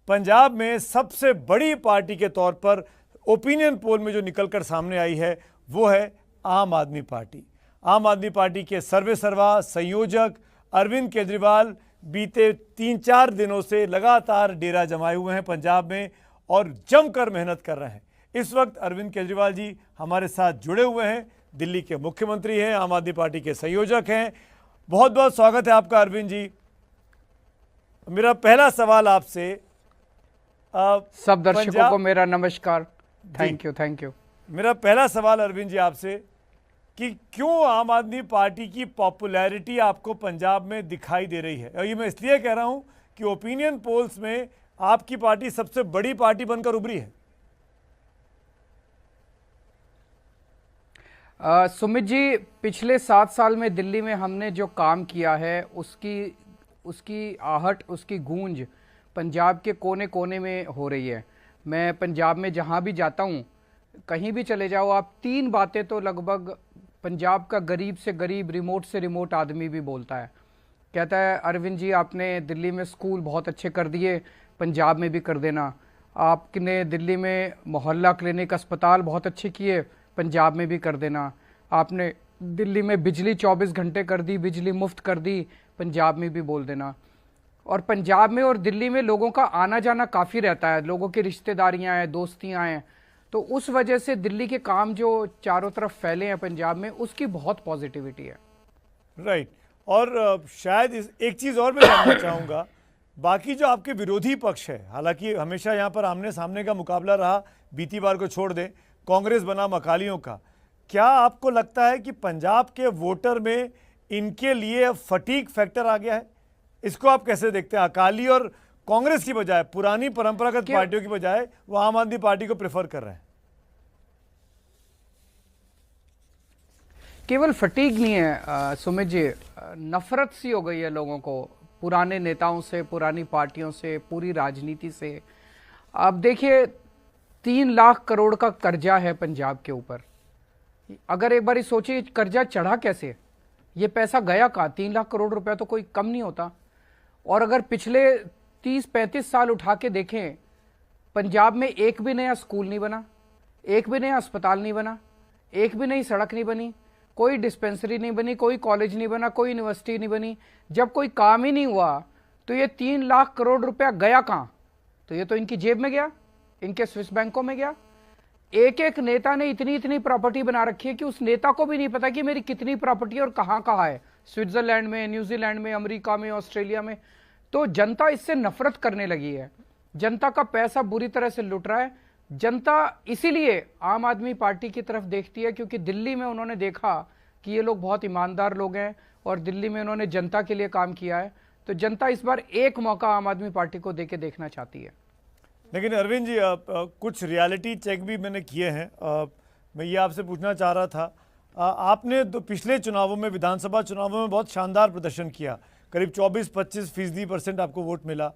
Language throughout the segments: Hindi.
पंजाब में सबसे बड़ी पार्टी के तौर पर ओपिनियन पोल में जो निकलकर सामने आई है वो है आम आदमी पार्टी। आम आदमी पार्टी के सर्वे सर्वा संयोजक अरविंद केजरीवाल बीते 3-4 दिनों से लगातार डेरा जमाए हुए हैं पंजाब में और जमकर मेहनत कर रहे हैं। इस वक्त अरविंद केजरीवाल जी हमारे साथ जुड़े हुए हैं, दिल्ली के मुख्यमंत्री हैं, आम आदमी पार्टी के संयोजक हैं। बहुत बहुत स्वागत है आपका अरविंद जी। मेरा पहला सवाल आपसे, सब दर्शकों को मेरा नमस्कार। Thank you. मेरा पहला सवाल अरविंद जी आपसे कि क्यों आम आदमी पार्टी की पॉपुलैरिटी आपको पंजाब में दिखाई दे रही है? और ये मैं इसलिए कह रहा हूं कि ओपिनियन पोल्स में आपकी पार्टी सबसे बड़ी पार्टी बनकर उभरी है। सुमित जी, पिछले 7 साल में दिल्ली में हमने जो काम किया है उसकी आहट, उसकी गूंज पंजाब के कोने कोने में हो रही है। मैं पंजाब में जहाँ भी जाता हूँ, कहीं भी चले जाओ आप, 3 बातें तो लगभग पंजाब का गरीब से गरीब, रिमोट से रिमोट आदमी भी बोलता है। कहता है, अरविंद जी आपने दिल्ली में स्कूल बहुत अच्छे कर दिए, पंजाब में भी कर देना। आपने दिल्ली में मोहल्ला क्लिनिक, अस्पताल बहुत अच्छे किए, पंजाब में भी कर देना। आपने दिल्ली में बिजली 24 घंटे कर दी, बिजली मुफ्त कर दी, पंजाब में भी बोल देना। और पंजाब में और दिल्ली में लोगों का आना जाना काफ़ी रहता है, लोगों की रिश्तेदारियां हैं, दोस्तियां हैं, तो उस वजह से दिल्ली के काम जो चारों तरफ फैले हैं पंजाब में, उसकी बहुत पॉजिटिविटी है। राइट। और शायद एक चीज़ और मैं जानना चाहूँगा, बाकी जो आपके विरोधी पक्ष है, हालांकि हमेशा यहाँ पर आमने सामने का मुकाबला रहा, बीती बार को छोड़ दें, कांग्रेस बनाम अकालियों का, क्या आपको लगता है कि पंजाब के वोटर में इनके लिए फटीग फैक्टर आ गया है? इसको आप कैसे देखते हैं? अकाली और कांग्रेस की बजाय, पुरानी परंपरागत पार्टियों की बजाय वो आम आदमी पार्टी को प्रेफर कर रहे हैं। केवल फटीग नहीं है सुमित जी, नफरत सी हो गई है लोगों को पुराने नेताओं से, पुरानी पार्टियों से, पूरी राजनीति से। अब देखिए, 3 लाख करोड़ का कर्जा है पंजाब के ऊपर। अगर एक बार सोचिए, कर्जा चढ़ा कैसे, ये पैसा गया कहाँ? 3 लाख करोड़ रुपया तो कोई कम नहीं होता। और अगर पिछले 30-35 साल उठा के देखें, पंजाब में एक भी नया स्कूल नहीं बना, एक भी नया अस्पताल नहीं बना, एक भी नई सड़क नहीं बनी, कोई डिस्पेंसरी नहीं बनी, कोई कॉलेज नहीं बना, कोई यूनिवर्सिटी नहीं बनी। जब कोई काम ही नहीं हुआ तो ये 3 लाख करोड़ रुपया गया कहाँ? तो ये तो इनकी जेब में गया, इनके स्विस बैंकों में गया। एक एक नेता ने इतनी इतनी प्रॉपर्टी बना रखी है कि उस नेता को भी नहीं पता कि मेरी कितनी प्रॉपर्टी और कहाँ कहाँ है, स्विट्जरलैंड में, न्यूजीलैंड में, अमेरिका में, ऑस्ट्रेलिया में। तो जनता इससे नफरत करने लगी है, जनता का पैसा बुरी तरह से लुट रहा है। जनता इसीलिए आम आदमी पार्टी की तरफ देखती है, क्योंकि दिल्ली में उन्होंने देखा कि ये लोग बहुत ईमानदार लोग हैं और दिल्ली में उन्होंने जनता के लिए काम किया है। तो जनता इस बार एक मौका आम आदमी पार्टी को देके देखना चाहती है। लेकिन अरविंद जी, कुछ रियलिटी चेक भी मैंने किए हैं। मैं ये आपसे पूछना चाह रहा था, आपने पिछले चुनावों में, विधानसभा चुनावों में बहुत शानदार प्रदर्शन किया, करीब 24-25% आपको वोट मिला।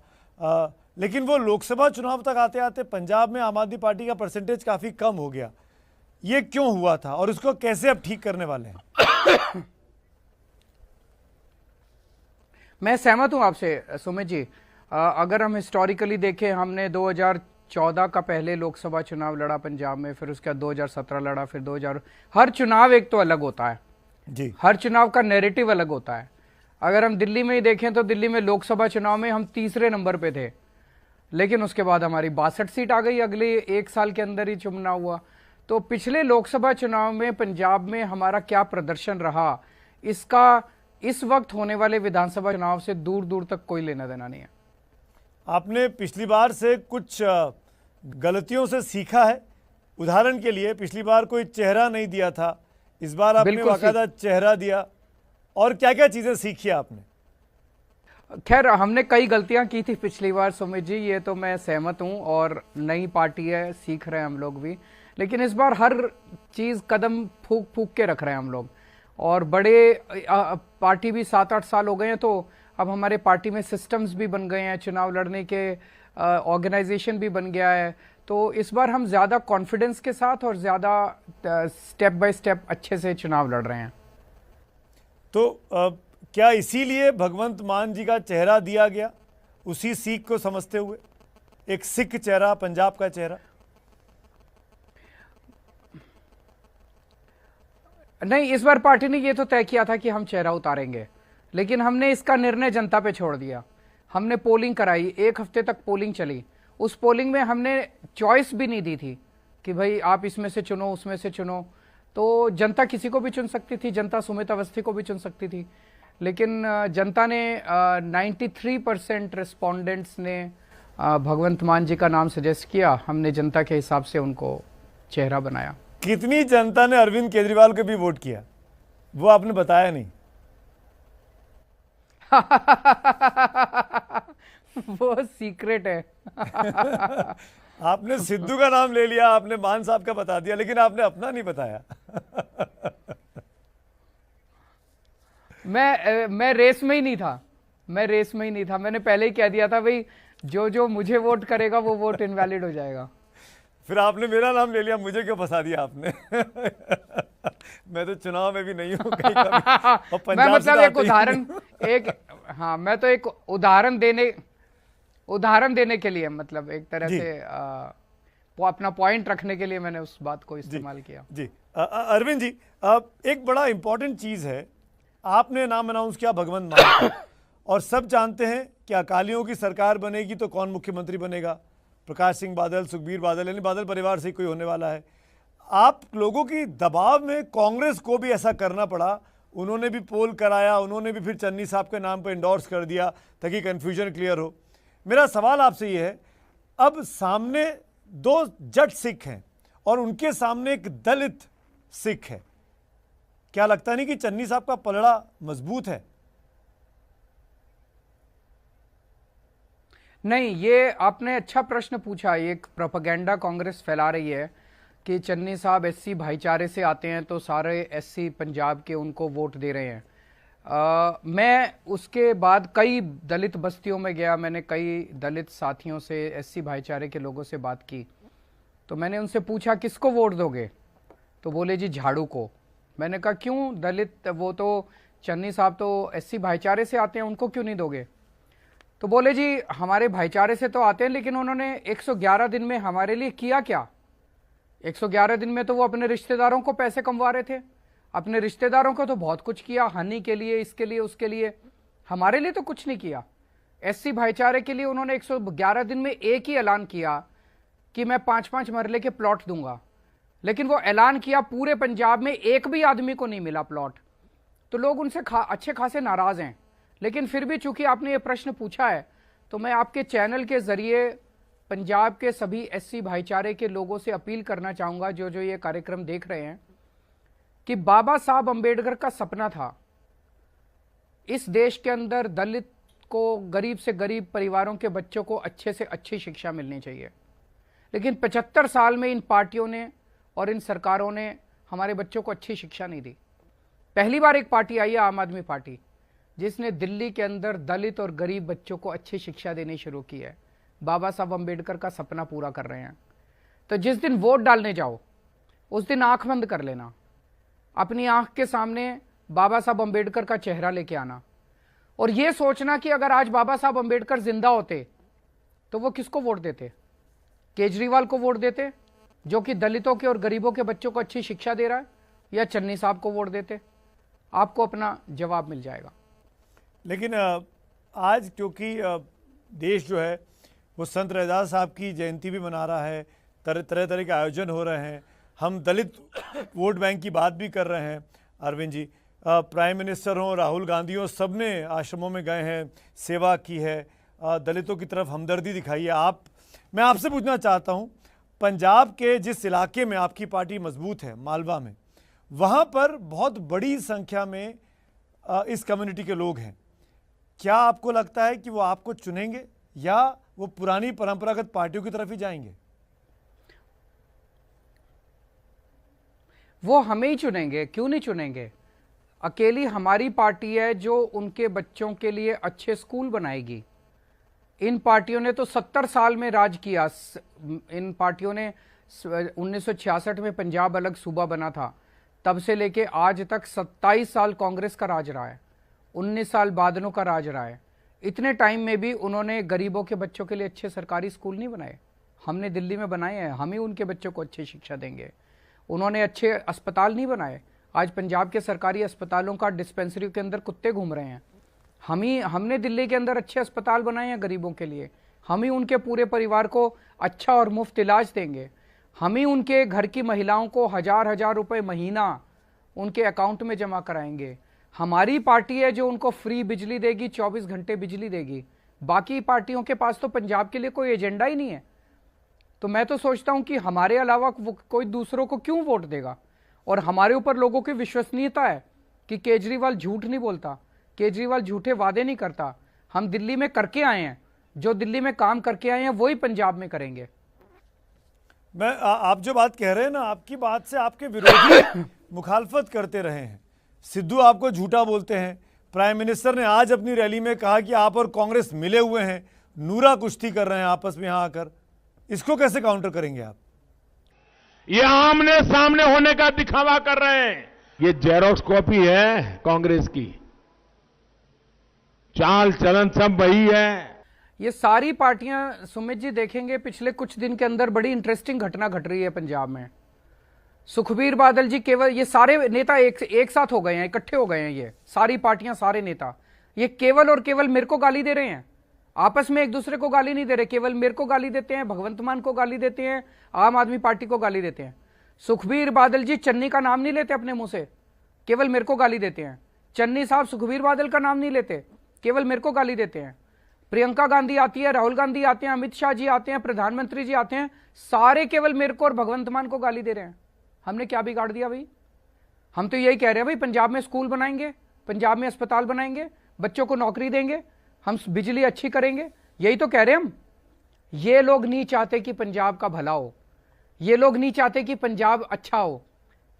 लेकिन वो लोकसभा चुनाव तक आते आते पंजाब में आम आदमी पार्टी का परसेंटेज काफ़ी कम हो गया। ये क्यों हुआ था और इसको कैसे अब ठीक करने वाले हैं? मैं सहमत हूं आपसे सुमित जी। अगर हम हिस्टोरिकली देखें, हमने 2014 का पहले लोकसभा चुनाव लड़ा पंजाब में, फिर उसके बाद 2017 लड़ा, फिर 2000। हर चुनाव एक तो अलग होता है जी, हर चुनाव का नैरेटिव अलग होता है। अगर हम दिल्ली में ही देखें तो दिल्ली में लोकसभा चुनाव में हम 3रे नंबर पे थे, लेकिन उसके बाद हमारी 62 सीट आ गई, अगले 1 साल के अंदर ही चुनाव हुआ। तो पिछले लोकसभा चुनाव में पंजाब में हमारा क्या प्रदर्शन रहा, इसका इस वक्त होने वाले विधानसभा चुनाव से दूर दूर तक कोई लेना देना नहीं है। आपने पिछली बार से कुछ गलतियों से सीखा है? उदाहरण के लिए, पिछली बार कोई चेहरा नहीं दिया था, इस बार आपने बाकायदा चेहरा दिया, और क्या क्या चीजें सीखी आपने? खैर, हमने कई गलतियां की थी पिछली बार सुमित जी, ये तो मैं सहमत हूं, और नई पार्टी है, सीख रहे हैं हम लोग भी। लेकिन इस बार हर चीज कदम फूक फूक के रख रहे हैं हम लोग, और बड़े पार्टी भी 7-8 साल हो गए हैं, तो अब हमारे पार्टी में सिस्टम्स भी बन गए हैं, चुनाव लड़ने के ऑर्गेनाइजेशन भी बन गया है। तो इस बार हम ज़्यादा कॉन्फिडेंस के साथ और ज़्यादा स्टेप बाय स्टेप अच्छे से चुनाव लड़ रहे हैं। तो क्या इसीलिए भगवंत मान जी का चेहरा दिया गया, उसी सीख को समझते हुए? एक सिख चेहरा, पंजाब का चेहरा? नहीं, इस बार पार्टी ने ये तो तय किया था कि हम चेहरा उतारेंगे, लेकिन हमने इसका निर्णय जनता पे छोड़ दिया। हमने पोलिंग कराई, 1 हफ्ते तक पोलिंग चली। उस पोलिंग में हमने चॉइस भी नहीं दी थी कि भाई आप इसमें से चुनो, उसमें से चुनो। तो जनता किसी को भी चुन सकती थी, जनता सुमित अवस्थी को भी चुन सकती थी, लेकिन जनता ने 93% रिस्पोंडेंट्स ने भगवंत मान जी का नाम सजेस्ट किया। हमने जनता के हिसाब से उनको चेहरा बनाया। कितनी जनता ने अरविंद केजरीवाल को भी वोट किया, वो आपने बताया नहीं। वो सीक्रेट है। आपने सिद्धू का नाम ले लिया, आपने मान साहब का बता दिया, लेकिन आपने अपना नहीं बताया। मैं रेस में ही नहीं था, मैंने पहले ही कह दिया था भाई जो मुझे वोट करेगा वो वोट इनवैलिड हो जाएगा। फिर आपने मेरा नाम ले लिया, मुझे क्यों फंसा दिया आपने? मैं तो चुनाव में भी नहीं हूँ कहीं कभी। और मैं पंजाब से मतलब तो एक आते ही उदाहरण, नहीं। हाँ, मैं तो एक उदाहरण देने के लिए, मतलब एक तरह जी। से वो अपना पॉइंट रखने के लिए मैंने उस बात को इस्तेमाल किया। जी अरविंद जी, एक बड़ा इंपॉर्टेंट चीज है, आपने नाम अनाउंस किया भगवंत मान का, और सब जानते हैं कि अकालियों की सरकार बनेगी तो कौन मुख्यमंत्री बनेगा? प्रकाश सिंह बादल, सुखबीर बादल, यानी बादल परिवार से कोई होने वाला है। आप लोगों की दबाव में कांग्रेस को भी ऐसा करना पड़ा, उन्होंने भी पोल कराया, उन्होंने भी फिर चन्नी साहब के नाम पर इंडोर्स कर दिया ताकि कंफ्यूजन क्लियर हो। मेरा सवाल आपसे ये है, अब सामने 2 जट सिख हैं और उनके सामने एक दलित सिख है, क्या लगता नहीं कि चन्नी साहब का पलड़ा मजबूत है? नहीं, ये आपने अच्छा प्रश्न पूछा। ये एक प्रोपेगेंडा कांग्रेस फैला रही है कि चन्नी साहब एससी भाईचारे से आते हैं तो सारे एससी पंजाब के उनको वोट दे रहे हैं। मैं उसके बाद कई दलित बस्तियों में गया, मैंने कई दलित साथियों से, एससी भाईचारे के लोगों से बात की, तो मैंने उनसे पूछा किसको वोट दोगे? तो बोले जी झाड़ू को। मैंने कहा क्यों? दलित, वो तो चन्नी साहब तो एससी भाईचारे से आते हैं, उनको क्यों नहीं दोगे? तो बोले जी हमारे भाईचारे से तो आते हैं, लेकिन उन्होंने 111 दिन में हमारे लिए किया क्या? 111 दिन में तो वो अपने रिश्तेदारों को पैसे कमवा रहे थे, अपने रिश्तेदारों को तो बहुत कुछ किया, हनी के लिए, इसके लिए, उसके लिए, हमारे लिए तो कुछ नहीं किया। एससी भाईचारे के लिए उन्होंने 111 दिन में एक ही ऐलान किया कि मैं 5-5 मरले के प्लॉट दूंगा, लेकिन वो ऐलान किया, पूरे पंजाब में एक भी आदमी को नहीं मिला प्लॉट। तो लोग उनसे अच्छे खासे नाराज हैं। लेकिन फिर भी चूंकि आपने ये प्रश्न पूछा है, तो मैं आपके चैनल के जरिए पंजाब के सभी एससी भाईचारे के लोगों से अपील करना चाहूंगा, जो जो ये कार्यक्रम देख रहे हैं, कि बाबा साहब अंबेडकर का सपना था इस देश के अंदर दलित को, गरीब से गरीब परिवारों के बच्चों को अच्छे से अच्छी शिक्षा मिलनी चाहिए। लेकिन 75 साल में इन पार्टियों ने और इन सरकारों ने हमारे बच्चों को अच्छी शिक्षा नहीं दी। पहली बार एक पार्टी आई है, आम आदमी पार्टी, जिसने दिल्ली के अंदर दलित और गरीब बच्चों को अच्छी शिक्षा देनी शुरू की है। बाबा साहब अंबेडकर का सपना पूरा कर रहे हैं। तो जिस दिन वोट डालने जाओ उस दिन आंख बंद कर लेना, अपनी आंख के सामने बाबा साहब अंबेडकर का चेहरा लेके आना, और यह सोचना कि अगर आज बाबा साहब अंबेडकर जिंदा होते तो वो किसको वोट देते? केजरीवाल को वोट देते जो कि दलितों के और गरीबों के बच्चों को अच्छी शिक्षा दे रहा है, या चन्नी साहब को वोट देते? आपको अपना जवाब मिल जाएगा। लेकिन आज क्योंकि देश जो है वो संत रैदास साहब की जयंती भी मना रहा है, तरह तरह के आयोजन हो रहे हैं, हम दलित वोट बैंक की बात भी कर रहे हैं। अरविंद जी, प्राइम मिनिस्टर हों, राहुल गांधी हों, सब ने आश्रमों में गए हैं, सेवा की है, दलितों की तरफ हमदर्दी दिखाई है। मैं आपसे पूछना चाहता हूं, पंजाब के जिस इलाके में आपकी पार्टी मजबूत है, मालवा में, वहाँ पर बहुत बड़ी संख्या में इस कम्युनिटी के लोग हैं। क्या आपको लगता है कि वो आपको चुनेंगे या वो पुरानी परंपरागत पार्टियों की तरफ ही जाएंगे? वो हमें ही चुनेंगे, क्यों नहीं चुनेंगे? अकेली हमारी पार्टी है जो उनके बच्चों के लिए अच्छे स्कूल बनाएगी। इन पार्टियों ने तो 70 साल में राज किया। इन पार्टियों ने 1966 में पंजाब अलग सूबा बना था, तब से लेके आज तक 27 साल कांग्रेस का राज रहा है, 19 साल बादलों का राज रहा है। इतने टाइम में भी उन्होंने गरीबों के बच्चों के लिए अच्छे सरकारी स्कूल नहीं बनाए। हमने दिल्ली में बनाए हैं, हम ही उनके बच्चों को अच्छी शिक्षा देंगे। उन्होंने अच्छे अस्पताल नहीं बनाए। आज पंजाब के सरकारी अस्पतालों का डिस्पेंसरी के अंदर कुत्ते घूम रहे हैं। हमने दिल्ली के अंदर अच्छे अस्पताल बनाए हैं गरीबों के लिए। हम ही उनके पूरे परिवार को अच्छा और मुफ्त इलाज देंगे। हम ही उनके घर की महिलाओं को हजार हजार रुपए महीना उनके अकाउंट में जमा कराएंगे। हमारी पार्टी है जो उनको फ्री बिजली देगी, 24 घंटे बिजली देगी। बाकी पार्टियों के पास तो पंजाब के लिए कोई एजेंडा ही नहीं है। तो मैं तो सोचता हूं कि हमारे अलावा कोई दूसरों को क्यों वोट देगा। और हमारे ऊपर लोगों की विश्वसनीयता है कि केजरीवाल झूठ नहीं बोलता, केजरीवाल झूठे वादे नहीं करता। हम दिल्ली में करके आए हैं, जो दिल्ली में काम करके आए हैं वही पंजाब में करेंगे। आप जो बात कह रहे हैं ना, आपकी बात से आपके विरोधी मुखालफत करते रहे हैं। सिद्धू आपको झूठा बोलते हैं। प्राइम मिनिस्टर ने आज अपनी रैली में कहा कि आप और कांग्रेस मिले हुए हैं, नूरा कुश्ती कर रहे हैं आपस में यहां आकर। इसको कैसे काउंटर करेंगे आप? ये आमने सामने होने का दिखावा कर रहे हैं। ये जेरोक्स कॉपी है कांग्रेस की, चाल चलन सब वही है। ये सारी पार्टियां सुमित जी देखेंगे पिछले कुछ दिन के अंदर बड़ी इंटरेस्टिंग घटना घट रही है पंजाब में। सुखबीर बादल जी, केवल ये सारे नेता एक साथ हो गए हैं, इकट्ठे हो गए हैं। ये सारी पार्टियां, सारे नेता ये केवल और केवल मेरे को गाली दे रहे हैं। आपस में एक दूसरे को गाली नहीं दे रहे, केवल मेरे को गाली देते हैं, भगवंत मान को गाली देते हैं, आम आदमी पार्टी को गाली देते हैं। सुखबीर बादल जी चन्नी का नाम नहीं लेते अपने मुंह से, केवल मेरे को गाली देते हैं। चन्नी साहब सुखबीर बादल का नाम नहीं लेते, केवल मेरे को गाली देते हैं। प्रियंका गांधी आती है, राहुल गांधी आते हैं, अमित शाह जी आते हैं, प्रधानमंत्री जी आते हैं, सारे केवल मेरे को और भगवंत मान को गाली दे रहे हैं। हमने क्या बिगाड़ दिया भाई? हम तो यही कह रहे हैं भाई, पंजाब में स्कूल बनाएंगे, पंजाब में अस्पताल बनाएंगे, बच्चों को नौकरी देंगे, हम बिजली अच्छी करेंगे, यही तो कह रहे हैं हम। ये लोग नहीं चाहते कि पंजाब का भला हो, ये लोग नहीं चाहते कि पंजाब अच्छा हो।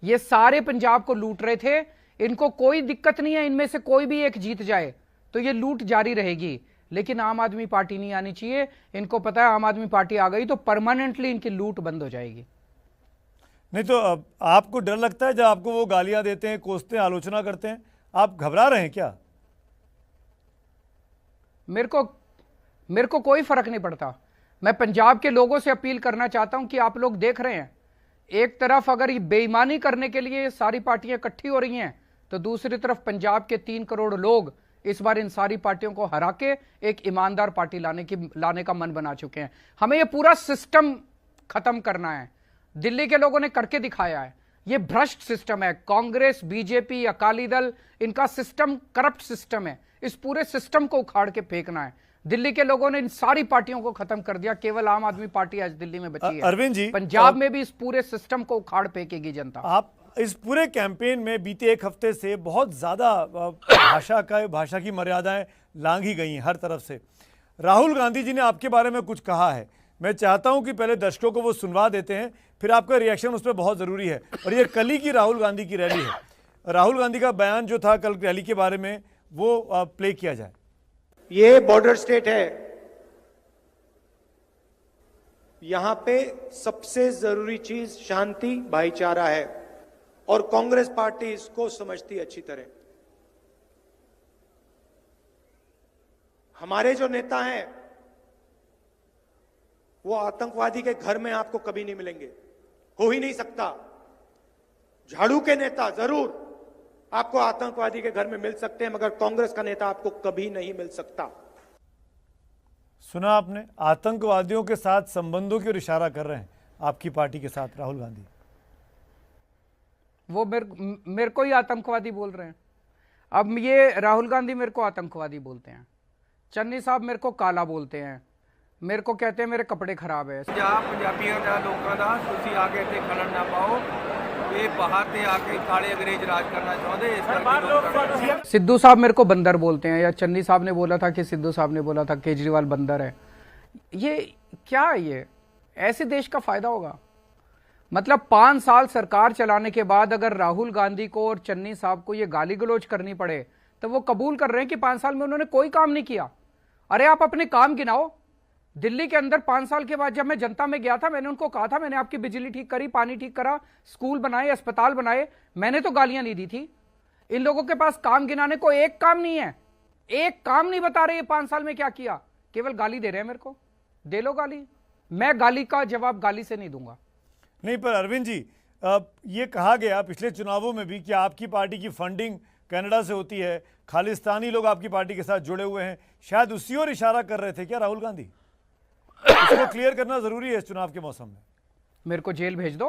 ये सारे पंजाब को लूट रहे थे। इनको कोई दिक्कत नहीं है, इनमें से कोई भी एक जीत जाए तो ये लूट जारी रहेगी, लेकिन आम आदमी पार्टी नहीं आनी चाहिए। इनको पता है आम आदमी पार्टी आ गई तो परमानेंटली इनकी लूट बंद हो जाएगी। नहीं तो अब आपको डर लगता है जब आपको वो गालियां देते हैं, कोसते हैं, आलोचना करते हैं, आप घबरा रहे हैं क्या? मेरे को कोई फर्क नहीं पड़ता। मैं पंजाब के लोगों से अपील करना चाहता हूं कि आप लोग देख रहे हैं, एक तरफ अगर ये बेईमानी करने के लिए सारी पार्टियां इकट्ठी हो रही हैं, तो दूसरी तरफ पंजाब के 3 करोड़ लोग इस बार इन सारी पार्टियों को हरा के एक ईमानदार पार्टी लाने का मन बना चुके हैं। हमें ये पूरा सिस्टम खत्म करना है। दिल्ली के लोगों ने करके दिखाया है। ये भ्रष्ट सिस्टम है, कांग्रेस, बीजेपी, अकाली दल, इनका सिस्टम करप्ट सिस्टम है। इस पूरे सिस्टम को उखाड़ के फेंकना है। दिल्ली के लोगों ने इन सारी पार्टियों को खत्म कर दिया, केवल आम आदमी पार्टी आज दिल्ली में बची है। अरविंद जी, पंजाब में भी इस पूरे सिस्टम को उखाड़ फेंकेगी जनता। आप इस पूरे कैंपेन में बीते एक हफ्ते से बहुत ज्यादा भाषा की मर्यादाएं लांघी गई हैं हर तरफ से। राहुल गांधी जी ने आपके बारे में कुछ कहा है, मैं चाहता हूं कि पहले दर्शकों को वो सुनवा देते हैं, फिर आपका रिएक्शन उस पर बहुत जरूरी है। और ये कल ही की राहुल गांधी की रैली है। राहुल गांधी का बयान जो था कल रैली के बारे में, वो प्ले किया जाए। ये बॉर्डर स्टेट है, यहां पे सबसे जरूरी चीज शांति, भाईचारा है, और कांग्रेस पार्टी इसको समझती अच्छी तरह। हमारे जो नेता हैं वो आतंकवादी के घर में आपको कभी नहीं मिलेंगे, हो ही नहीं सकता। झाड़ू के नेता जरूर आपको आतंकवादी के घर में मिल सकते हैं, मगर कांग्रेस का नेता आपको कभी नहीं मिल सकता। सुना आपने, आतंकवादियों के साथ संबंधों की ओर इशारा कर रहे हैं आपकी पार्टी के साथ राहुल गांधी। वो मेरे को ही आतंकवादी बोल रहे हैं। अब ये राहुल गांधी मेरे को आतंकवादी बोलते हैं, चन्नी साहब मेरे को काला बोलते हैं, मेरे को कहते हैं मेरे कपड़े खराब है। पंजाबियों का लोगों का तुसी आके इत्थे खड़न ना पाओ, ये बाहर से आके काले अंग्रेज राज करना चाहते, इस करके सिद्धू साहब मेरे को बंदर बोलते हैं, या चन्नी साहब ने बोला था कि सिद्धू साहब ने बोला था केजरीवाल बंदर है। ये क्या है? ये ऐसे देश का फायदा होगा? मतलब 5 साल सरकार चलाने के बाद अगर राहुल गांधी को और चन्नी साहब को ये गाली गलौज करनी पड़े तो वो कबूल कर रहे हैं कि 5 साल में उन्होंने कोई काम नहीं किया। अरे आप अपने काम गिनाओ। दिल्ली के अंदर 5 साल के बाद जब मैं जनता में गया था, मैंने उनको कहा था मैंने आपकी बिजली ठीक करी, पानी ठीक करा, स्कूल बनाए, अस्पताल बनाए, मैंने तो गालियां नहीं दी थी। इन लोगों के पास काम गिनाने को एक काम नहीं है, एक काम नहीं बता रहे ये 5 साल में क्या किया, केवल गाली दे रहे हैं मेरे को। दे लो गाली, मैं गाली का जवाब गाली से नहीं दूंगा। नहीं, पर अरविंद जी, ये कहा गया पिछले चुनावों में भी कि आपकी पार्टी की फंडिंग कनाडा से होती है, खालिस्तानी लोग आपकी पार्टी के साथ जुड़े हुए हैं, शायद उसी ओर इशारा कर रहे थे क्या राहुल गांधी? इसको क्लियर करना जरूरी है इस चुनाव के मौसम में। मेरे को जेल भेज दो,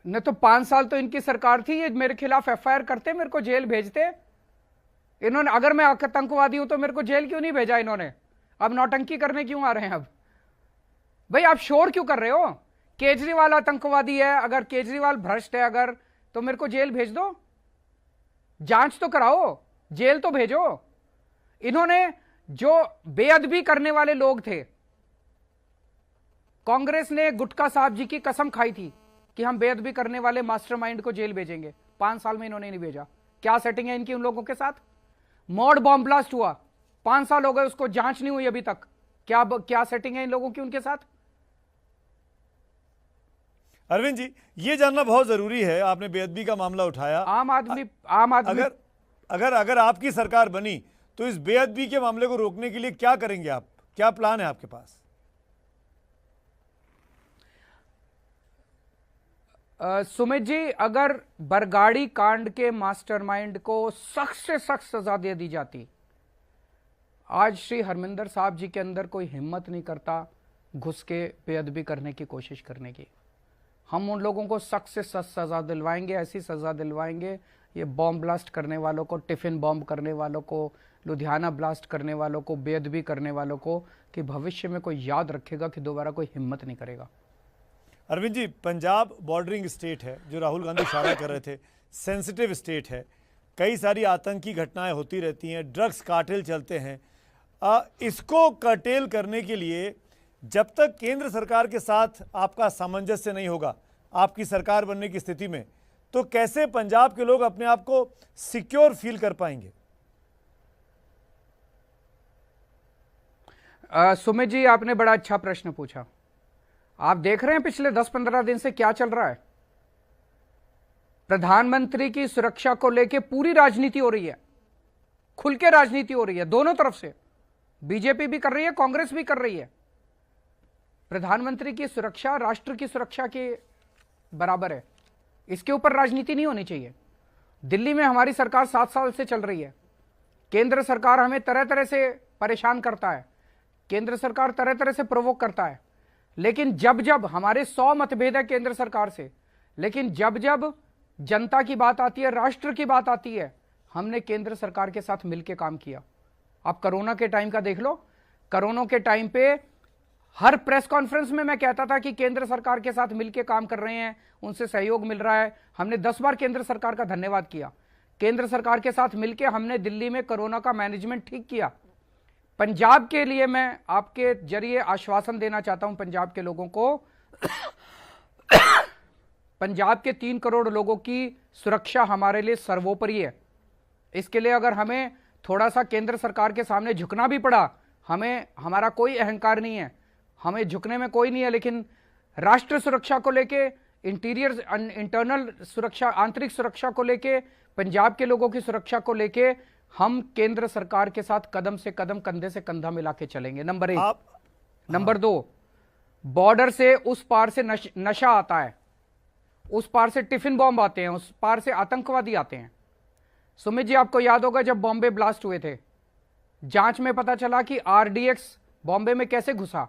न तो 5 साल तो इनकी सरकार थी, ये मेरे खिलाफ एफआईआर करते, मेरे को जेल भेजते। इन्होंने, अगर मैं आतंकवादी हूं तो मेरे को जेल क्यों नहीं भेजा इन्होंने? अब नौटंकी करने क्यों आ रहे हैं? अब भाई आप शोर क्यों कर रहे हो? केजरीवाल आतंकवादी है, अगर केजरीवाल भ्रष्ट है अगर, तो मेरे को जेल भेज दो, जांच तो कराओ, जेल तो भेजो। इन्होंने जो बेअदबी करने वाले लोग थे, कांग्रेस ने गुटका साहब जी की कसम खाई थी कि हम बेअदबी करने वाले मास्टरमाइंड को जेल भेजेंगे। 5 साल में इन्होंने नहीं भेजा। क्या सेटिंग है इनकी उन लोगों के साथ? मॉड बॉम्ब ब्लास्ट हुआ, 5 साल हो गए, उसको जांच नहीं हुई अभी तक। क्या सेटिंग है इन लोगों की उनके साथ? अरविंद जी, ये जानना बहुत जरूरी है, आपने बेअदबी का मामला उठाया। आम आदमी अगर आपकी सरकार बनी तो इस बेअदबी के मामले को रोकने के लिए क्या करेंगे आप? क्या प्लान है आपके पास? सुमित जी, अगर बरगाड़ी कांड के मास्टरमाइंड को सख्त से सख्त सजा दे दी जाती, आज श्री हरमिंदर साहब जी के अंदर कोई हिम्मत नहीं करता घुस के बेअदबी करने की कोशिश करने की। हम उन लोगों को सख्त से सख्त सजा दिलवाएंगे, ऐसी सजा दिलवाएंगे, ये बॉम्ब ब्लास्ट करने वालों को, टिफिन बॉम्ब करने वालों को, लुधियाना ब्लास्ट करने वालों को, बेअदबी करने वालों को, कि भविष्य में कोई याद रखेगा कि दोबारा कोई हिम्मत नहीं करेगा। अरविंद जी, पंजाब बॉर्डरिंग स्टेट है, जो राहुल गांधी इशारा कर रहे थे, सेंसिटिव स्टेट है, कई सारी आतंकी घटनाएं होती रहती हैं, ड्रग्स कार्टेल चलते हैं। इसको कर्टेल करने के लिए जब तक केंद्र सरकार के साथ आपका सामंजस्य नहीं होगा, आपकी सरकार बनने की स्थिति में, तो कैसे पंजाब के लोग अपने आप को सिक्योर फील कर पाएंगे? सुमित जी, आपने बड़ा अच्छा प्रश्न पूछा। आप देख रहे हैं पिछले 10-15 दिन से क्या चल रहा है। प्रधानमंत्री की सुरक्षा को लेकर पूरी राजनीति हो रही है, खुल के राजनीति हो रही है, दोनों तरफ से। बीजेपी भी कर रही है, कांग्रेस भी कर रही है। प्रधानमंत्री की सुरक्षा राष्ट्र की सुरक्षा के बराबर है, इसके ऊपर राजनीति नहीं होनी चाहिए। दिल्ली में हमारी सरकार 7 साल से चल रही है, केंद्र सरकार हमें तरह तरह से परेशान करता है, केंद्र सरकार तरह तरह से प्रोवोक करता है, लेकिन जब जब हमारे 100 मतभेद है केंद्र सरकार से, लेकिन जब जब जनता की बात आती है, राष्ट्र की बात आती है, हमने केंद्र सरकार के साथ मिलकर काम किया। आप कोरोना के टाइम का देख लो, कोरोना के टाइम पे हर प्रेस कॉन्फ्रेंस में मैं कहता था कि केंद्र सरकार के साथ मिलकर काम कर रहे हैं, उनसे सहयोग मिल रहा है। हमने 10 बार केंद्र सरकार का धन्यवाद किया। केंद्र सरकार के साथ मिलकर हमने दिल्ली में कोरोना का मैनेजमेंट ठीक किया। पंजाब के लिए मैं आपके जरिए आश्वासन देना चाहता हूं पंजाब के लोगों को, पंजाब के 3 करोड़ लोगों की सुरक्षा हमारे लिए सर्वोपरि है। इसके लिए अगर हमें थोड़ा सा केंद्र सरकार के सामने झुकना भी पड़ा, हमारा कोई अहंकार नहीं है, हमें झुकने में कोई नहीं है, लेकिन राष्ट्र सुरक्षा को लेके, इंटरनल सुरक्षा, आंतरिक सुरक्षा को लेके, पंजाब के लोगों की सुरक्षा को लेके हम केंद्र सरकार के साथ कदम से कदम, कंधे से कंधा मिला के चलेंगे। नंबर 1। नंबर 2, बॉर्डर से उस पार से नशा आता है, उस पार से टिफिन बॉम्ब आते हैं, उस पार से आतंकवादी आते हैं। सुमित जी, आपको याद होगा जब बॉम्बे ब्लास्ट हुए थे, जांच में पता चला कि आरडीएक्स बॉम्बे में कैसे घुसा,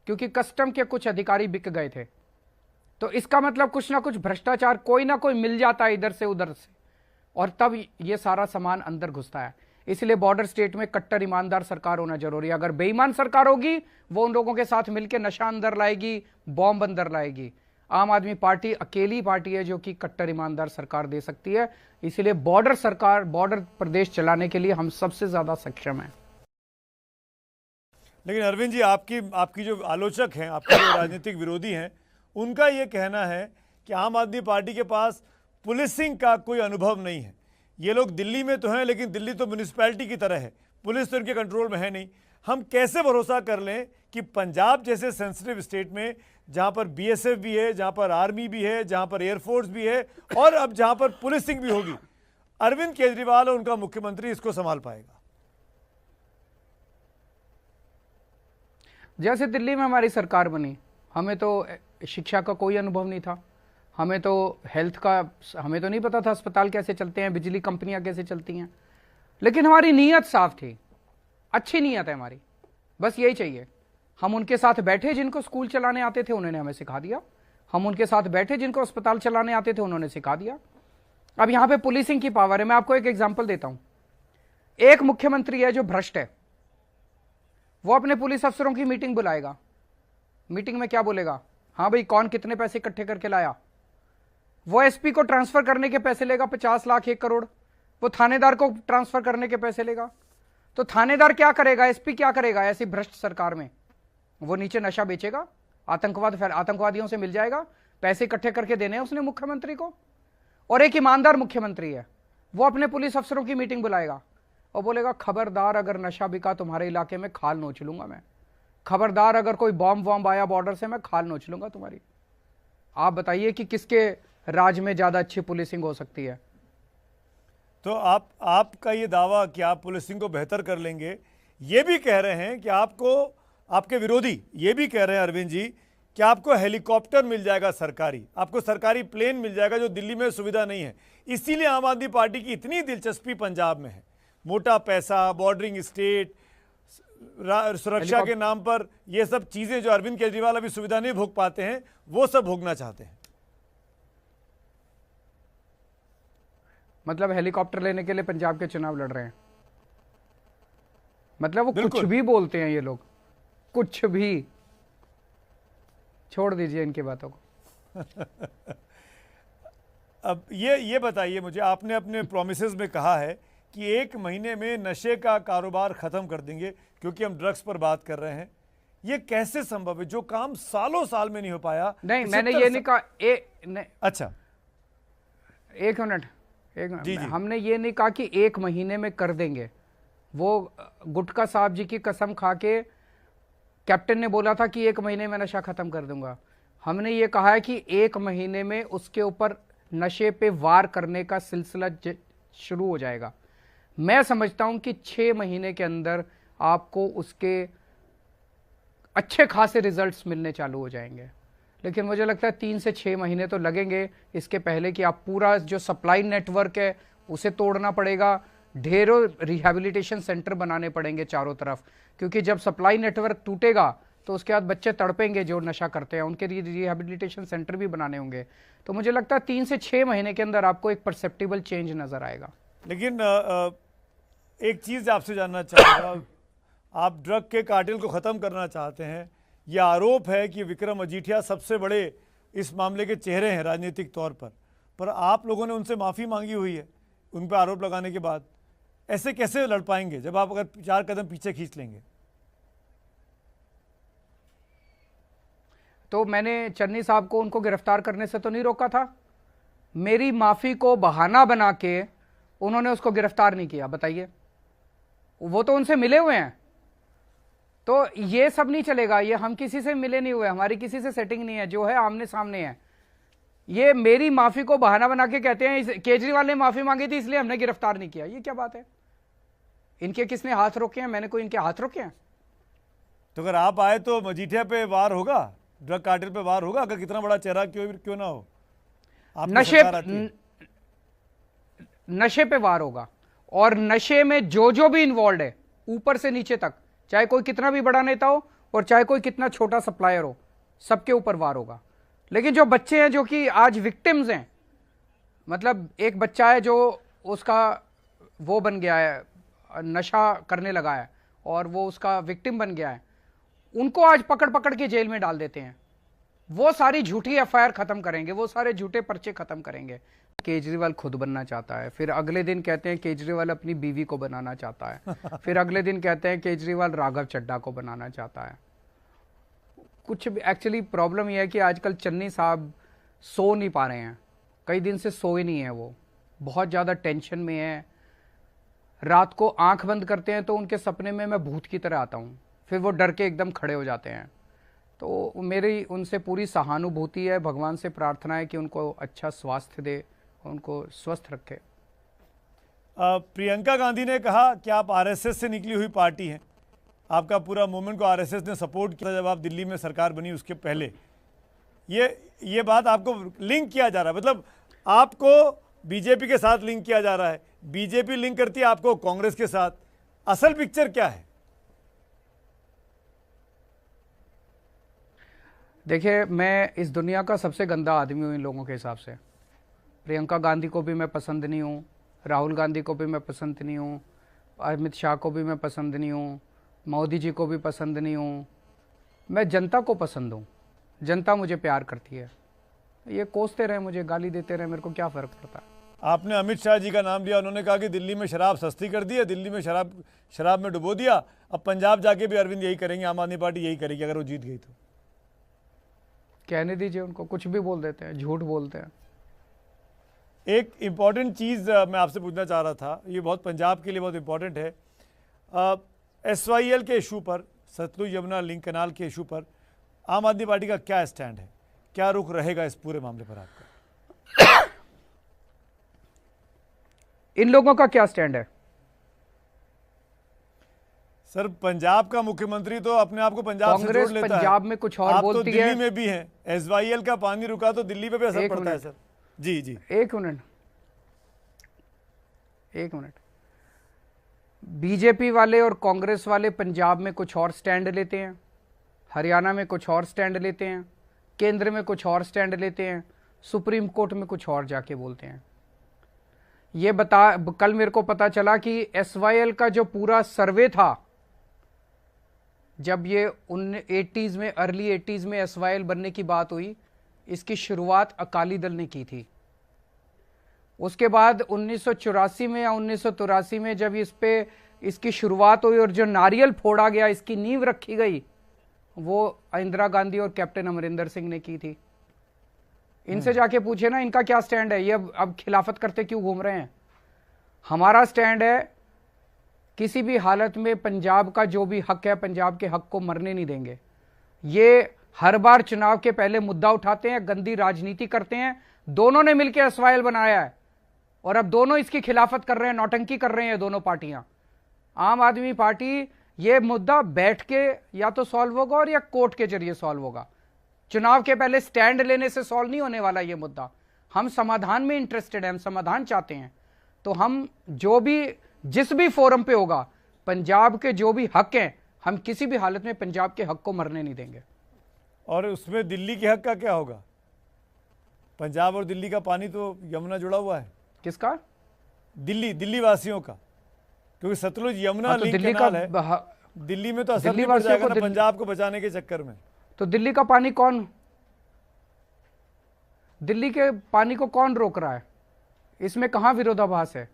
क्योंकि कस्टम के कुछ अधिकारी बिक गए थे। तो इसका मतलब कुछ ना कुछ भ्रष्टाचार कोई ना कोई मिल जाता है इधर से उधर से, और तब ये सारा सामान अंदर घुसता है। इसलिए बॉर्डर स्टेट में कट्टर ईमानदार सरकार होना जरूरी है। अगर बेईमान सरकार होगी, वो उन लोगों के साथ मिलकर नशा अंदर लाएगी, बॉम्ब अंदर लाएगी। आम आदमी पार्टी अकेली पार्टी है जो कि कट्टर ईमानदार सरकार दे सकती है। इसलिए बॉर्डर सरकार, बॉर्डर प्रदेश चलाने के लिए हम सबसे ज्यादा सक्षम हैं। लेकिन अरविंद जी, आपकी जो आलोचक हैं, आपके जो राजनीतिक विरोधी हैं, उनका ये कहना है कि आम आदमी पार्टी के पास पुलिसिंग का कोई अनुभव नहीं है। ये लोग दिल्ली में तो हैं, लेकिन दिल्ली तो म्यूनिसिपैलिटी की तरह है, पुलिस तो इनके कंट्रोल में है नहीं। हम कैसे भरोसा कर लें कि पंजाब जैसे सेंसिटिव स्टेट में, जहां पर बीएसएफ भी है, जहां पर आर्मी भी है, जहां पर एयरफोर्स भी है, और अब जहां पर पुलिसिंग भी होगी, अरविंद केजरीवाल और उनका मुख्यमंत्री इसको संभाल पाएगा? जैसे दिल्ली में हमारी सरकार बनी, हमें तो शिक्षा का कोई अनुभव नहीं था, हमें तो हेल्थ का, हमें तो नहीं पता था अस्पताल कैसे चलते हैं, बिजली कंपनियां कैसे चलती हैं, लेकिन हमारी नीयत साफ थी, अच्छी नीयत है हमारी, बस यही चाहिए। हम उनके साथ बैठे जिनको स्कूल चलाने आते थे, उन्होंने हमें सिखा दिया। हम उनके साथ बैठे जिनको अस्पताल चलाने आते थे, उन्होंने सिखा दिया। अब यहां पे पुलिसिंग की पावर है। मैं आपको एक एग्जांपल देता हूं। एक मुख्यमंत्री है जो भ्रष्ट है, वो अपने पुलिस अफसरों की मीटिंग बुलाएगा। मीटिंग में क्या बोलेगा? हाँ भाई, कौन कितने पैसे इकट्ठे करके लाया। वो एसपी को ट्रांसफर करने के पैसे लेगा, 50 लाख 1 करोड़। वो थानेदार को ट्रांसफर करने के पैसे लेगा। तो थानेदार क्या करेगा, एसपी क्या करेगा ऐसी भ्रष्ट सरकार में? वो नीचे नशा बेचेगा, आतंकवादियों से मिल जाएगा, पैसे इकट्ठे करके देने हैं उसने मुख्यमंत्री को। और एक ईमानदार मुख्यमंत्री है, वो अपने पुलिस अफसरों की मीटिंग बुलाएगा और बोलेगा, खबरदार अगर नशा बिका तुम्हारे इलाके में, खाल नोच लूंगा मैं। खबरदार अगर कोई बॉम्ब वॉम्ब आया बॉर्डर से, मैं खाल नोच लूंगा तुम्हारी। आप बताइए कि किसके राज में ज्यादा अच्छी पुलिसिंग हो सकती है? तो आपका ये दावा कि आप पुलिसिंग को बेहतर कर लेंगे, ये भी कह रहे हैं कि आपके विरोधी ये भी कह रहे हैं अरविंद जी कि आपको हेलीकॉप्टर मिल जाएगा सरकारी, आपको सरकारी प्लेन मिल जाएगा, जो दिल्ली में सुविधा नहीं है। इसीलिए आम आदमी पार्टी की इतनी दिलचस्पी पंजाब में है। मोटा पैसा, बॉर्डरिंग स्टेट, सुरक्षा के नाम पर ये सब चीजें जो अरविंद केजरीवाल अभी सुविधा नहीं भोग पाते हैं, वो सब भोगना चाहते हैं। मतलब हेलीकॉप्टर लेने के लिए पंजाब के चुनाव लड़ रहे हैं। मतलब वो कुछ बिल्कुल। भी बोलते हैं ये लोग, कुछ भी। छोड़ दीजिए इनकी बातों को। अब ये बताइए मुझे, आपने अपने प्रोमिसेस में कहा है कि 1 महीने में नशे का कारोबार खत्म कर देंगे, क्योंकि हम ड्रग्स पर बात कर रहे हैं। ये कैसे संभव है, जो काम सालों साल में नहीं हो पाया? नहीं, मैंने ये नहीं कहा। अच्छा, एक मिनट। जी। हमने ये नहीं कहा कि 1 महीने में कर देंगे। वो गुटका साहब जी की कसम खा के कैप्टन ने बोला था कि 1 महीने में नशा खत्म कर दूंगा। हमने ये कहा है कि 1 महीने में उसके ऊपर नशे पे वार करने का सिलसिला शुरू हो जाएगा। मैं समझता हूं कि 6 महीने के अंदर आपको उसके अच्छे खासे रिजल्ट्स मिलने चालू हो जाएंगे। लेकिन मुझे लगता है 3 से 6 महीने तो लगेंगे, इसके पहले कि आप पूरा जो सप्लाई नेटवर्क है उसे तोड़ना पड़ेगा। ढेरों रिहैबिलिटेशन सेंटर बनाने पड़ेंगे चारों तरफ, क्योंकि जब सप्लाई नेटवर्क टूटेगा तो उसके बाद बच्चे तड़पेंगे जो नशा करते हैं, उनके लिए रिहैबिलिटेशन सेंटर भी बनाने होंगे। तो मुझे लगता है 3 से 6 महीने के अंदर आपको एक परसेप्टिबल चेंज नजर आएगा। लेकिन एक चीज़ आपसे जानना चाहूँगा, आप ड्रग के कार्टेल को ख़त्म करना चाहते हैं। यह आरोप है कि विक्रम मजीठिया सबसे बड़े इस मामले के चेहरे हैं राजनीतिक तौर पर आप लोगों ने उनसे माफ़ी मांगी हुई है उन पर आरोप लगाने के बाद। ऐसे कैसे लड़ पाएंगे जब आप अगर 4 कदम पीछे खींच लेंगे? तो मैंने चन्नी साहब को उनको गिरफ्तार करने से तो नहीं रोका था। मेरी माफ़ी को बहाना बना के उन्होंने उसको गिरफ्तार नहीं किया। बताइए, वो तो उनसे मिले हुए हैं। तो ये सब नहीं चलेगा। ये हम किसी से मिले नहीं हुए, हमारी किसी से सेटिंग नहीं है, जो है आमने सामने है। ये मेरी माफ़ी को बहाना बना के कहते हैं केजरीवाल ने माफ़ी मांगी थी इसलिए हमने गिरफ्तार नहीं किया। ये क्या बात है? इनके किसने हाथ रोके हैं? मैंने कोई इनके हाथ रोके हैं? तो अगर आप आए तो मजीठिया पे वार होगा, ड्रग कार्टेल पे वार होगा, अगर कितना बड़ा चेहरा क्यों ना हो। नशे पे वार होगा, और नशे में जो भी इन्वॉल्व है ऊपर से नीचे तक, चाहे कोई कितना भी बड़ा नेता हो और चाहे कोई कितना छोटा सप्लायर हो, सबके ऊपर वार होगा। लेकिन जो बच्चे हैं जो कि आज विक्टिम्स हैं, मतलब एक बच्चा है जो उसका वो बन गया है, नशा करने लगा है और वो उसका विक्टिम बन गया है, उनको आज पकड़ पकड़ के जेल में डाल देते हैं। वो सारी झूठी एफआईआर खत्म करेंगे, वो सारे झूठे पर्चे खत्म करेंगे। केजरीवाल खुद बनना चाहता है, फिर अगले दिन कहते हैं केजरीवाल अपनी बीवी को बनाना चाहता है, फिर अगले दिन कहते हैं केजरीवाल राघव चड्ढा को बनाना चाहता है। कुछ भी एक्चुअली प्रॉब्लम यह है कि आजकल चन्नी साहब सो नहीं पा रहे हैं, कई दिन से सोए नहीं है, वो बहुत ज़्यादा टेंशन में है। रात को आंख बंद करते हैं तो उनके सपने में मैं भूत की तरह आता हूँ, फिर वो डर के एकदम खड़े हो जाते हैं। तो मेरी उनसे पूरी सहानुभूति है, भगवान से प्रार्थना है कि उनको अच्छा स्वास्थ्य दे, उनको स्वस्थ रखे। प्रियंका गांधी ने कहा कि आप आरएसएस से निकली हुई पार्टी हैं, आपका पूरा मूवमेंट को आरएसएस ने सपोर्ट किया जब आप दिल्ली में सरकार बनी उसके पहले। ये बात आपको लिंक किया जा रहा है, मतलब आपको बीजेपी के साथ लिंक किया जा रहा है, बीजेपी लिंक करती है आपको कांग्रेस के साथ। असल पिक्चर क्या है? देखिए, मैं इस दुनिया का सबसे गंदा आदमी हूँ इन लोगों के हिसाब से। प्रियंका गांधी को भी मैं पसंद नहीं हूँ, राहुल गांधी को भी मैं पसंद नहीं हूँ, अमित शाह को भी मैं पसंद नहीं हूँ, मोदी जी को भी पसंद नहीं हूँ। मैं जनता को पसंद हूँ, जनता मुझे प्यार करती है। ये कोसते रहे, मुझे गाली देते रहे, मेरे को क्या फ़र्क पड़ता है। आपने अमित शाह जी का नाम लिया, उन्होंने कहा कि दिल्ली में शराब सस्ती कर दी है, दिल्ली में शराब में डुबो दिया। अब पंजाब जाके भी अरविंद यही करेंगे, आम आदमी पार्टी यही करेगी अगर वो जीत गई तो। कहने दीजिए उनको, कुछ भी बोल देते हैं, झूठ बोलते हैं। एक इम्पॉर्टेंट चीज़ मैं आपसे पूछना चाह रहा था, ये बहुत पंजाब के लिए बहुत इम्पॉर्टेंट है। SYL के इशू पर, सतलुज यमुना लिंक कैनाल के इशू पर आम आदमी पार्टी का क्या स्टैंड है, क्या रुख रहेगा इस पूरे मामले पर आपका? इन लोगों का क्या स्टैंड है? सर, पंजाब का मुख्यमंत्री तो अपने आप को पंजाब से जोड़ लेता है। पंजाब में कुछ और आप बोलती तो है। दिल्ली में भी हैं, SYL का पानी रुका तो दिल्ली पे भी असर पड़ता है सर। जी जी, एक मिनट। बीजेपी वाले और कांग्रेस वाले पंजाब में कुछ और स्टैंड लेते हैं, हरियाणा में कुछ और स्टैंड लेते हैं, केंद्र में कुछ और स्टैंड लेते हैं, सुप्रीम कोर्ट में कुछ और जाके बोलते हैं। कल मेरे को पता चला कि SYL का जो पूरा सर्वे था, जब ये 80s में, अर्ली 80s में SYL बनने की बात हुई, इसकी शुरुआत अकाली दल ने की थी। उसके बाद 1984 में या 1983 में जब इसकी शुरुआत हुई और जो नारियल फोड़ा गया, इसकी नींव रखी गई, वो इंदिरा गांधी और कैप्टन अमरिंदर सिंह ने की थी। इनसे जाके पूछे ना इनका क्या स्टैंड है, ये अब खिलाफत करते क्यों घूम रहे हैं। हमारा स्टैंड है, किसी भी हालत में पंजाब का जो भी हक है, पंजाब के हक को मरने नहीं देंगे। ये हर बार चुनाव के पहले मुद्दा उठाते हैं, गंदी राजनीति करते हैं। दोनों ने मिलकर SYL बनाया है और अब दोनों इसकी खिलाफत कर रहे हैं, नौटंकी कर रहे हैं दोनों पार्टियां। आम आदमी पार्टी, ये मुद्दा बैठ के या तो सॉल्व होगा और या कोर्ट के जरिए सॉल्व होगा। चुनाव के पहले स्टैंड लेने से सॉल्व नहीं होने वाला ये मुद्दा। हम समाधान में इंटरेस्टेड हैं, हम समाधान चाहते हैं। तो हम जिस भी फोरम पे होगा, पंजाब के जो भी हक हैं, हम किसी भी हालत में पंजाब के हक को मरने नहीं देंगे। और उसमें दिल्ली के हक का क्या होगा? पंजाब और दिल्ली का पानी तो यमुना जुड़ा हुआ है। किसका? दिल्ली वासियों का, क्योंकि सतलुज यमुना तो लिंक दिल्ली कैनाल का है। दिल्ली में तो असर दिल्ली नहीं पड़ जाएगा वासियों को ना पंजाब को बचाने के चक्कर में। तो दिल्ली का पानी दिल्ली के पानी को कौन रोक रहा है? इसमें कहां विरोधाभास है?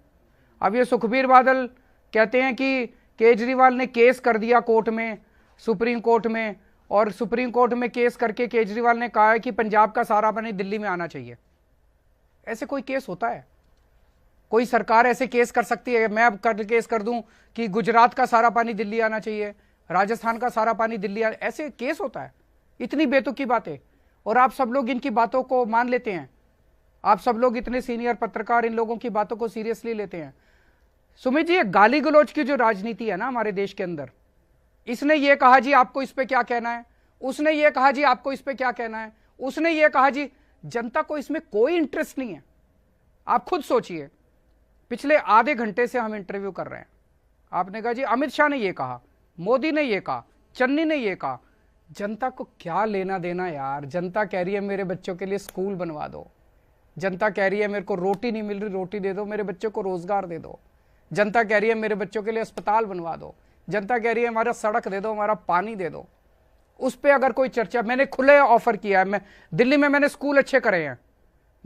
अब ये सुखबीर बादल कहते हैं कि केजरीवाल ने केस कर दिया कोर्ट में, सुप्रीम कोर्ट में, और सुप्रीम कोर्ट में केस करके केजरीवाल ने कहा है कि पंजाब का सारा पानी दिल्ली में आना चाहिए। ऐसे कोई केस होता है? कोई सरकार ऐसे केस कर सकती है? मैं अब केस कर दूं कि गुजरात का सारा पानी दिल्ली आना चाहिए, राजस्थान का सारा पानी दिल्ली ऐसे केस होता है? इतनी बेतुकी बातें, और आप सब लोग इनकी बातों को मान लेते हैं। आप सब लोग इतने सीनियर पत्रकार इन लोगों की बातों को सीरियसली लेते हैं। सुमित जी, गाली गलौज की जो राजनीति है ना हमारे देश के अंदर, इसने ये कहा जी आपको इस पे क्या कहना है, उसने ये कहा जी आपको इस पे क्या कहना है, उसने ये कहा जी, जनता को इसमें कोई इंटरेस्ट नहीं है। आप खुद सोचिए, पिछले आधे घंटे से हम इंटरव्यू कर रहे हैं, आपने कहा जी अमित शाह ने ये कहा, मोदी ने ये कहा, चन्नी ने ये कहा। जनता को क्या लेना देना यार? जनता कह रही है मेरे बच्चों के लिए स्कूल बनवा दो, जनता कह रही है मेरे को रोटी नहीं मिल रही, रोटी दे दो, मेरे बच्चों को रोजगार दे दो, जनता कह रही है मेरे बच्चों के लिए अस्पताल बनवा दो, जनता कह रही है हमारा सड़क दे दो, हमारा पानी दे दो। उस पर अगर कोई चर्चा, मैंने खुले ऑफर किया है, मैं दिल्ली में मैंने स्कूल अच्छे करे हैं,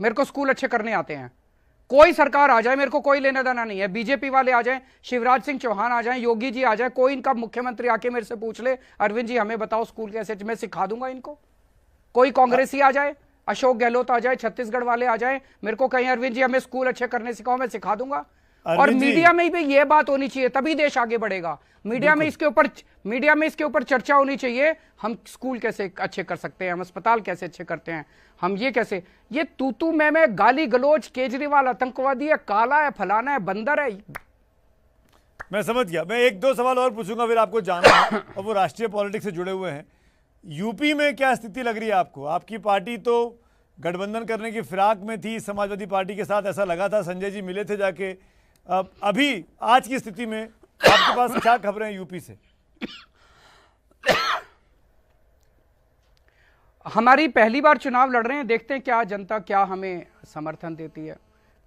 मेरे को स्कूल अच्छे करने आते हैं। कोई सरकार आ जाए, मेरे को कोई लेना देना नहीं है। बीजेपी वाले आ जाएं, शिवराज सिंह चौहान आ जाएं, योगी जी आ जाए, कोई इनका मुख्यमंत्री आके मेरे से पूछ ले, अरविंद जी हमें बताओ स्कूल कैसे, मैं सिखा दूंगा इनको। कोई कांग्रेसी आ जाए, अशोक गहलोत आ जाए, छत्तीसगढ़ वाले आ जाए, मेरे को कहीं अरविंद जी हमें स्कूल अच्छे करने सिखाओ, मैं सिखा दूंगा। और अरविंद जी। मीडिया में भी ये बात होनी चाहिए, तभी देश आगे बढ़ेगा। मीडिया में इसके ऊपर चर्चा होनी चाहिए। हम स्कूल कैसे अच्छे कर सकते हैं, हम अस्पताल कैसे अच्छे करते हैं, हम ये कैसे, ये तू मैं गाली गलोच, केजरीवाल आतंकवादी है, काला है, फलाना है, बंदर है। मैं समझ गया। मैं एक दो सवाल और पूछूंगा, फिर आपको जानना है, और वो राष्ट्रीय पॉलिटिक्स से जुड़े हुए हैं। यूपी में क्या स्थिति लग रही है आपको? आपकी पार्टी तो गठबंधन करने की फिराक में थी समाजवादी पार्टी के साथ, ऐसा लगा था, संजय जी मिले थे जाके। अभी आज की स्थिति में आपके पास क्या खबरें हैं यूपी से? हमारी पहली बार चुनाव लड़ रहे हैं, देखते हैं क्या जनता क्या हमें समर्थन देती है।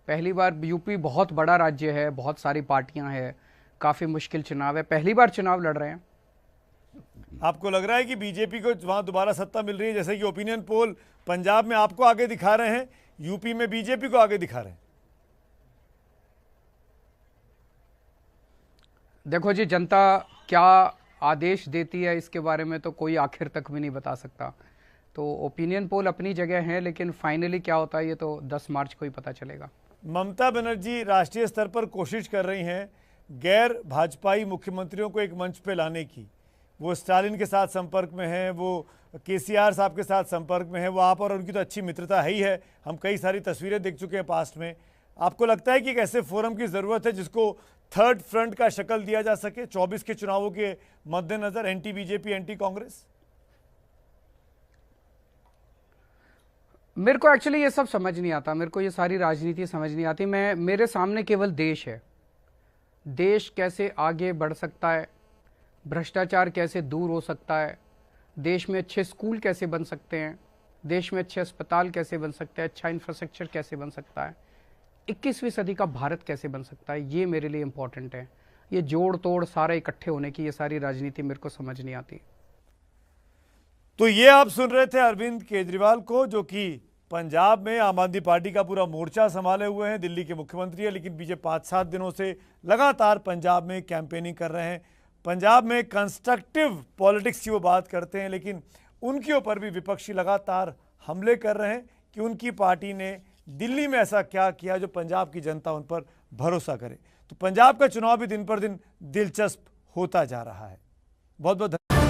पहली बार, यूपी बहुत बड़ा राज्य है, बहुत सारी पार्टियां हैं, काफी मुश्किल चुनाव है, पहली बार चुनाव लड़ रहे हैं। आपको लग रहा है कि बीजेपी को वहां दोबारा सत्ता मिल रही है? जैसे कि ओपिनियन पोल पंजाब में आपको आगे दिखा रहे हैं, यूपी में बीजेपी को आगे दिखा रहे हैं। देखो जी, जनता क्या आदेश देती है इसके बारे में तो कोई आखिर तक भी नहीं बता सकता। तो ओपिनियन पोल अपनी जगह है, लेकिन फाइनली क्या होता है ये तो 10 मार्च को ही पता चलेगा। ममता बनर्जी राष्ट्रीय स्तर पर कोशिश कर रही हैं गैर भाजपाई मुख्यमंत्रियों को एक मंच पे लाने की। वो स्टालिन के साथ संपर्क में हैं, वो केसीआर साहब के साथ संपर्क में है, वो आप और उनकी तो अच्छी मित्रता है ही है, हम कई सारी तस्वीरें देख चुके हैं पास्ट में। आपको लगता है कि एक ऐसे फोरम की ज़रूरत है जिसको थर्ड फ्रंट का शक्ल दिया जा सके 24 के चुनावों के मद्देनजर, एंटी बीजेपी एंटी कांग्रेस? मेरे को एक्चुअली ये सब समझ नहीं आता, मेरे को ये सारी राजनीति समझ नहीं आती। मेरे सामने केवल देश है, देश कैसे आगे बढ़ सकता है, भ्रष्टाचार कैसे दूर हो सकता है, देश में अच्छे स्कूल कैसे बन सकते हैं, देश में अच्छे अस्पताल कैसे बन सकते हैं, अच्छा इंफ्रास्ट्रक्चर कैसे बन सकता है, 21वीं सदी का भारत कैसे बन सकता है, ये मेरे लिए इंपॉर्टेंट है। ये जोड़ तोड़ सारे इकट्ठे होने की ये सारी राजनीति मेरे को समझ नहीं आती। तो ये आप सुन रहे थे अरविंद केजरीवाल को, जो कि पंजाब में आम आदमी पार्टी का पूरा मोर्चा संभाले हुए हैं, दिल्ली के मुख्यमंत्री है, लेकिन पिछले 5-7 दिनों से लगातार पंजाब में कैंपेनिंग कर रहे हैं। पंजाब में कंस्ट्रक्टिव पॉलिटिक्स की वो बात करते हैं, लेकिन उनके ऊपर भी विपक्षी लगातार हमले कर रहे हैं कि उनकी पार्टी ने दिल्ली में ऐसा क्या किया जो पंजाब की जनता उन पर भरोसा करे। तो पंजाब का चुनाव भी दिन पर दिन दिलचस्प होता जा रहा है। बहुत बहुत धन्यवाद।